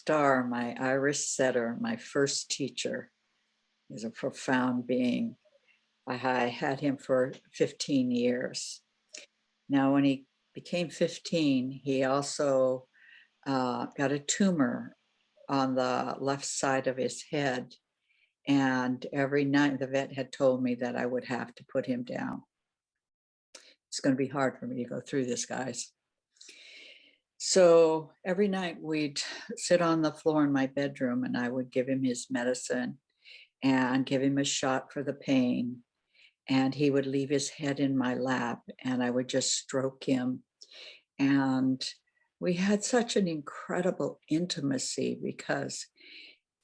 Star, my Irish setter, my first teacher, is a profound being. I had him for 15 years. Now, when he became 15, he also got a tumor on the left side of his head. And every night the vet had told me that I would have to put him down. It's going to be hard for me to go through this, guys. So every night we'd sit on the floor in my bedroom and I would give him his medicine and give him a shot for the pain. And he would leave his head in my lap and I would just stroke him. And we had such an incredible intimacy because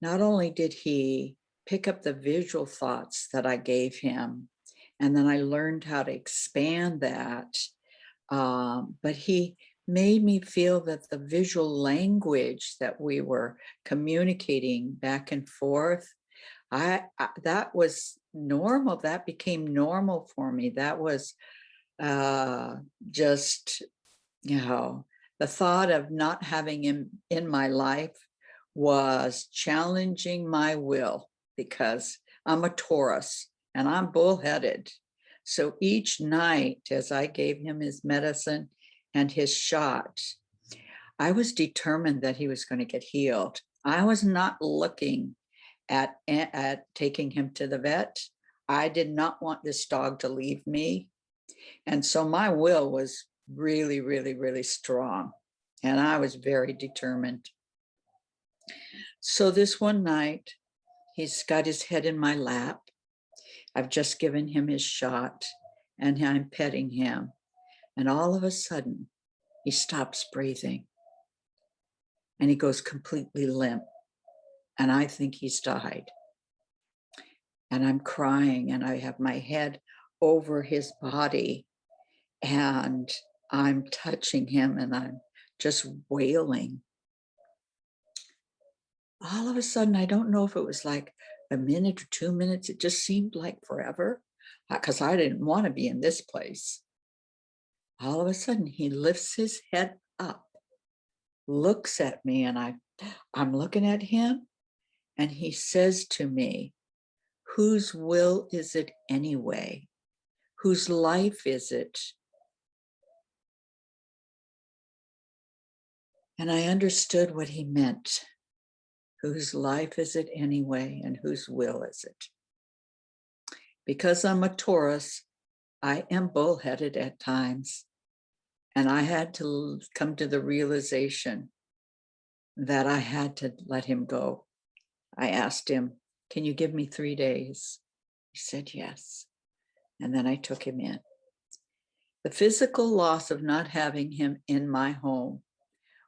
not only did he pick up the visual thoughts that I gave him, and then I learned how to expand that, but he made me feel that the visual language that we were communicating back and forth, that was normal. That became normal for me. That was just, the thought of not having him in my life was challenging my will because I'm a Taurus and I'm bullheaded. So each night as I gave him his medicine and his shot, I was determined that he was going to get healed. I was not looking at taking him to the vet. I did not want this dog to leave me. And so my will was really, really, really strong. And I was very determined. So this one night, he's got his head in my lap. I've just given him his shot and I'm petting him. And all of a sudden, he stops breathing and he goes completely limp. And I think he's died. And I'm crying and I have my head over his body and I'm touching him and I'm just wailing. All of a sudden, I don't know if it was like a minute or 2 minutes. It just seemed like forever because I didn't want to be in this place. All of a sudden, he lifts his head up, looks at me, and I'm looking at him, and he says to me, "Whose will is it anyway? Whose life is it?" And I understood what he meant. Whose life is it anyway, and whose will is it? Because I'm a Taurus, I am bullheaded at times. And I had to come to the realization that I had to let him go. I asked him, "Can you give me 3 days?" He said, "Yes." And then I took him in. The physical loss of not having him in my home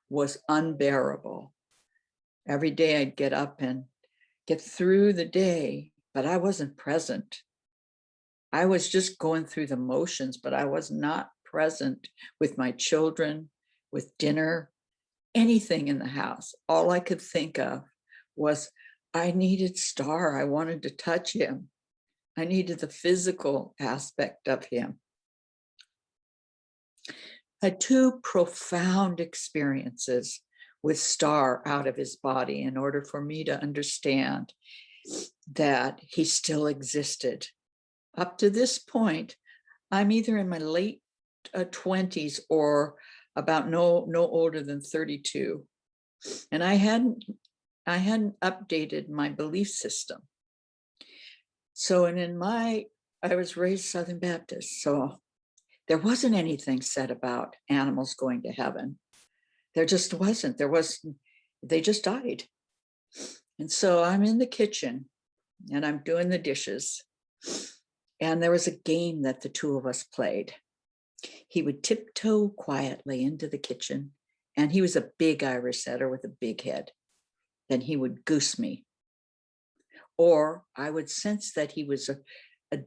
was unbearable. Every day I'd get up and get through the day, but I wasn't present. I was just going through the motions, but I was not present with my children, with dinner, anything in the house. All I could think of was I needed Star. I wanted to touch him. I needed the physical aspect of him. I had 2 profound experiences with Star out of his body in order for me to understand that he still existed. Up to this point, I'm either in my late 20s or about no older than 32. And I hadn't updated my belief system. So, I was raised Southern Baptist, so there wasn't anything said about animals going to heaven. There just wasn't. They just died. And so I'm in the kitchen and I'm doing the dishes. And there was a game that the 2 of us played. He would tiptoe quietly into the kitchen, and he was a big Irish setter with a big head. Then he would goose me. Or I would sense that he was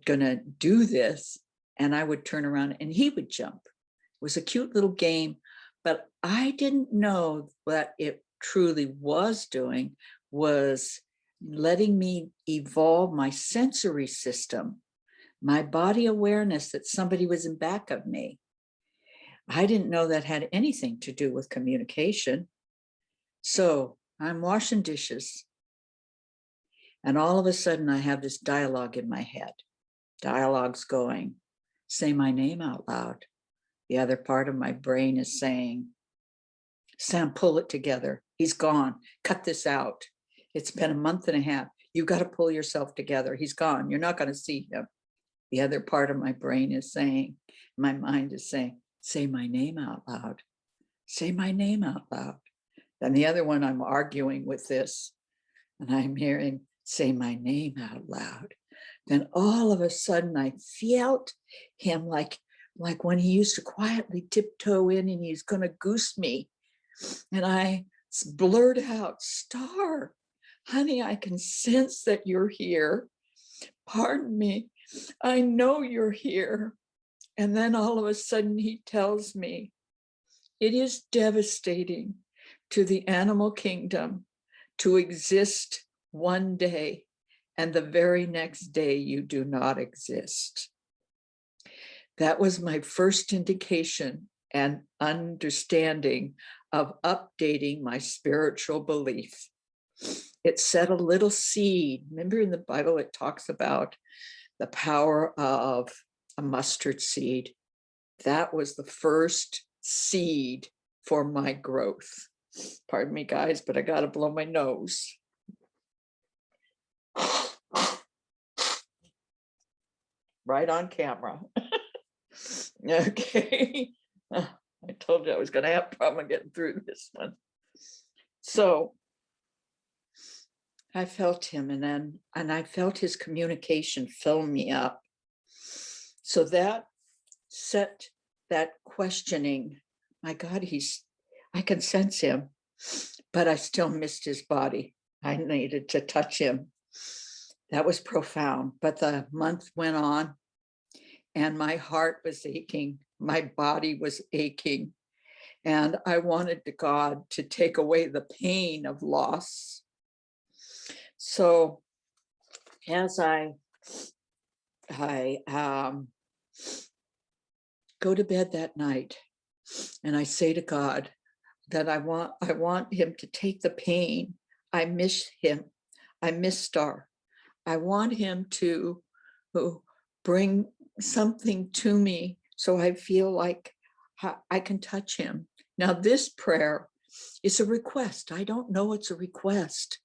gonna do this, and I would turn around and he would jump. It was a cute little game, but I didn't know what it truly was doing was letting me evolve my sensory system, my body awareness that somebody was in back of me. I didn't know that had anything to do with communication. So I'm washing dishes. And all of a sudden I have this dialogue in my head. Dialogue's going, say my name out loud. The other part of my brain is saying, Sam, pull it together. He's gone. Cut this out. It's been a month and a half. You got to pull yourself together. He's gone. You're not going to see him. The other part of my brain is saying, my mind is saying, say my name out loud. Say my name out loud. Then the other one, I'm arguing with this, and I'm hearing, say my name out loud. Then all of a sudden I felt him like when he used to quietly tiptoe in and he's going to goose me. And I blurt out, Star, honey, I can sense that you're here. Pardon me. I know you're here. And then all of a sudden he tells me, it is devastating to the animal kingdom to exist one day and the very next day you do not exist. That was my first indication and understanding of updating my spiritual belief. It set a little seed. Remember in the Bible, it talks about the power of a mustard seed. That was the first seed for my growth. Pardon me, guys, but I got to blow my nose. Right on camera. Okay. I told you I was going to have a problem getting through this one. So I felt him, and I felt his communication fill me up. So that set that questioning. My God, I can sense him, but I still missed his body. I needed to touch him. That was profound. But the month went on and my heart was aching. My body was aching. And I wanted God to take away the pain of loss. So as I go to bed that night and I say to God that I want him to take the pain. I miss him. I miss Star. I want him to bring something to me so I feel like I can touch him. Now, this prayer is a request. I don't know it's a request.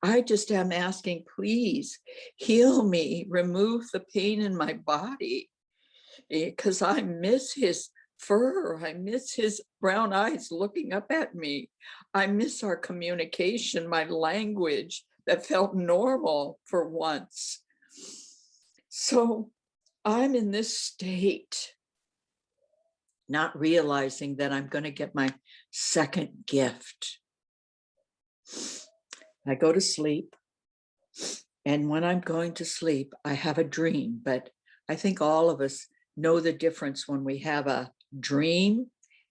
I just am asking, please heal me, remove the pain in my body, because I miss his fur. I miss his brown eyes looking up at me. I miss our communication, my language that felt normal for once. So I'm in this state, not realizing that I'm going to get my second gift. I go to sleep, and when I'm going to sleep, I have a dream, but I think all of us know the difference when we have a dream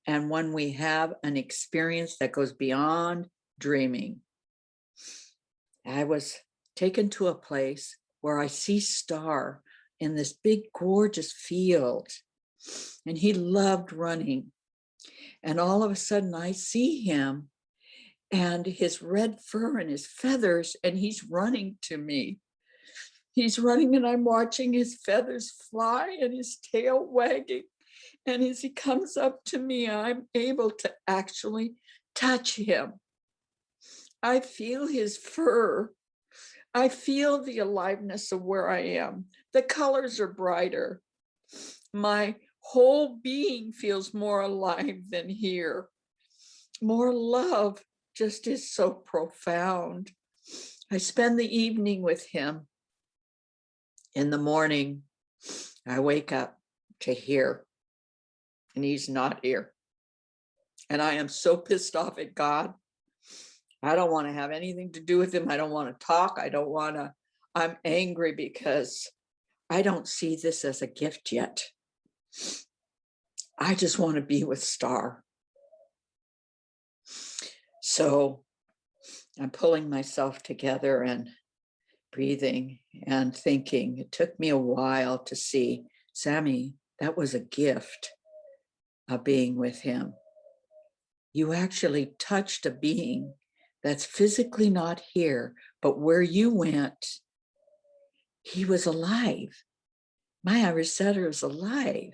and when we have an experience that goes beyond dreaming. I was taken to a place where I see Star in this big, gorgeous field, and he loved running. And all of a sudden I see him and his red fur and his feathers, and he's running to me. He's running and I'm watching his feathers fly and his tail wagging. And as he comes up to me, I'm able to actually touch him. I feel his fur. I feel the aliveness of where I am. The colors are brighter. My whole being feels more alive than here. More love just is so profound. I spend the evening with him. In the morning, I wake up to here, and he's not here. And I am so pissed off at God. I don't want to have anything to do with him. I don't want to talk. I'm angry because I don't see this as a gift yet. I just want to be with Star. So I'm pulling myself together and breathing and thinking. It took me a while to see, Sammy, that was a gift of being with him. You actually touched a being that's physically not here, but where you went, he was alive. My Irish setter is alive.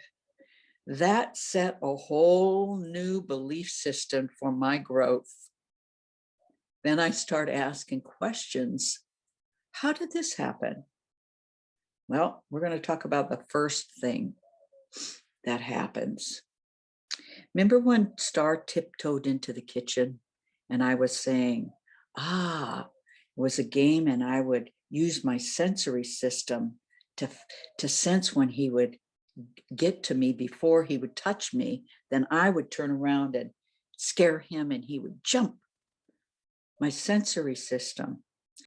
That set a whole new belief system for my growth. Then I start asking questions. How did this happen? Well, we're going to talk about the first thing that happens. Remember when Star tiptoed into the kitchen and I was saying, it was a game, and I would use my sensory system to sense when he would get to me before he would touch me. Then I would turn around and scare him and he would jump. My sensory system